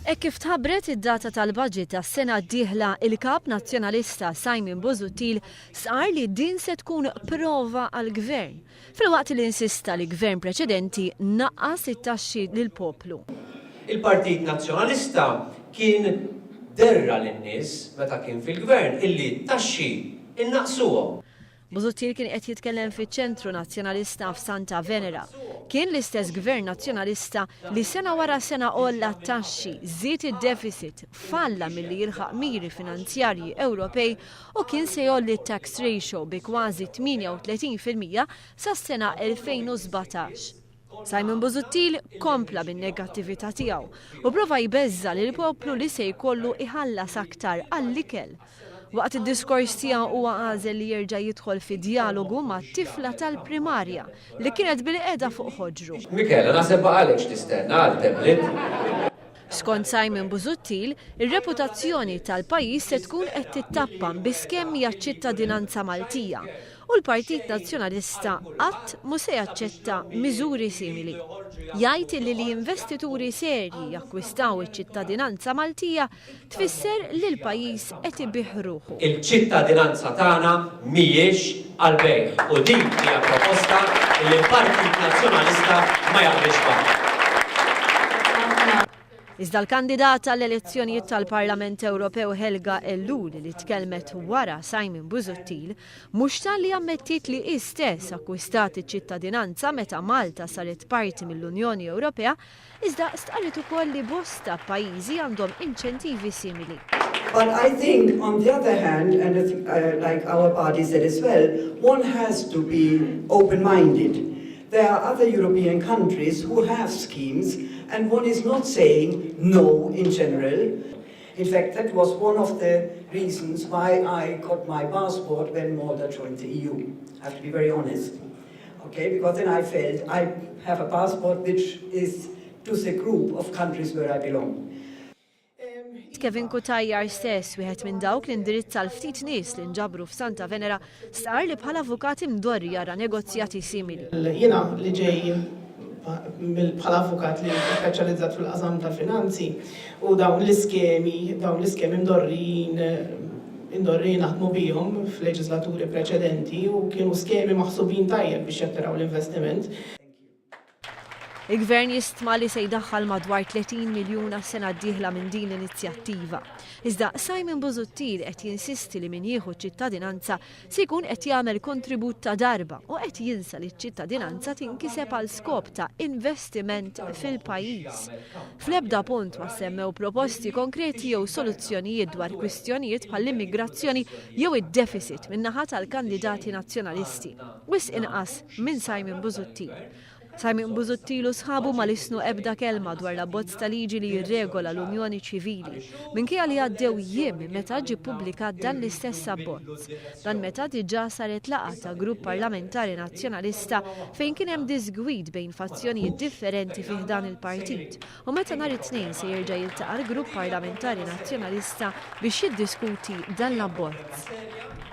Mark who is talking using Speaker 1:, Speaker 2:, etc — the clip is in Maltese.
Speaker 1: E kif tħabbret id-data tal-budget tas-sena d-dieħla il-kap nazzjonalista Simon Busuttil sar li din se tkun prova għall-gvern. Filwaqt li insista li gvern preċedenti naqqas it-taxxi lill-poplu.
Speaker 2: Il-Partit Nazzjonalista kien derra lin-nies meta kien fil-gvern illi taxxi innaqsuhom.
Speaker 1: Busuttil kien qed jitkellem fiċ-Ċentru Nazzjonalista f'Santa Venera. Kien l-istess gvern nazzjonalista li sena wara sena olla t-taxxi, żied id-deficit, falla milli jilħaq miri finanzjarji Ewropej u kien se jolli tax ratio bi kważi 38% sas-sena 2017. Simon Busuttil kompla bin-negattività tiegħu u prova jbeżża lil poplu li se jkollu iħallas aktar għall-ikel. Waqt id-diskors tiegħu huwa għażel li jerġa' jidħol fi dijalogu mat-tifla tal-primarja li kienet bil-qiegħda fuq ħoġru.
Speaker 2: Mikela, naħseb għalek tistenna għal teblit.
Speaker 1: Skont Simon Busuttil, ir-reputazzjoni tal-pajjiż se tkun qed tittappan bi skemmi għaċ-ċittadinanza Maltija u l-Partit Nazzjonalista qatt mhu se jaċċetta miżuri simili. Jgħid li l-investituri serji jakkwistaw iċ-ċittadinanza Maltija tfisser li l-pajjiż qed ibih ruħu.
Speaker 2: Il-ċittadinanza tagħna mhijiex għall-bejgħ u din hija proposta li l-Partit Nazzjonalista ma jaqbilx magħha.
Speaker 1: Iżda l-kandidata għall-elezzjonijiet tal-Parlament Ewropew Helga Ellul li tkellmet wara Simon Busuttil mhux talli ammettit li hi stess akkwistat iċ-ċittadinanza meta Malta saret parti mill-Unjoni Ewropea, iżda stqarret ukoll li bosta pajjiżi għandhom inċentivi simili.
Speaker 3: But I think, on the other hand, and like our party said as well, one has to be open-minded. There are other European countries who have schemes, and one is not saying no in general. In fact, that was one of the reasons why I got my passport when Malta joined the EU. I have to be very honest. Okay, because then I felt I have a passport which is to the group of countries where I belong.
Speaker 1: Kevin Kutajjar stess, wieħed minn dawk li indirizza l-ftit nies li nġabru f'Santa Venera, star li bħala avukat imdorri jara negozjati simili.
Speaker 4: Jiena li ġej bħala avukat li speċjalizzat fil-qasam tal-finanzi u dawn l-iskemi indorrin naħdmu bihom f'leġislaturi preċedenti u kienu skemi maħsubin tajjeb biex jattiraw l-investiment.
Speaker 1: Il-gvern jistma li se jdaħħal madwar 30 miljun sena d-dieħla minn din l-inizjattiva. Iżda Simon Busuttil qed jinsisti li min jieħu ċittadinanza se jkun qed jagħmel kontribut ta' darba u qed jinsa li ċ-ċittadinanza tinkiseb għal skop ta' investiment fil-pajjiż. Fl-ebda punt ma semmew proposti konkreti jew soluzzjonijiet dwar kwistjonijiet bħall-immigrazzjoni jew id-deficit min-naħa tal-kandidati nazzjonalisti. Wis inqas minn Simon Busuttil. Simon Busuttil u sħabu ma lisnu ebda kelma dwar l-abbozz ta' liġi li jirregola l-Unjoni Ċivili, minkejja li għaddew jiem meta ġie ppubblikat dan l-istess abbozz. Dan meta diġà saret laqgħa ta' grupp parlamentari nazzjonalista fejn kien hemm disgwid bejn fazzjonijiet differenti fih dan il-partit. U meta nhar it-tnejn se jerġa' jiltaqa' l-grupp parlamentari nazzjonalista biex jiddiskuti dan l-abbozz.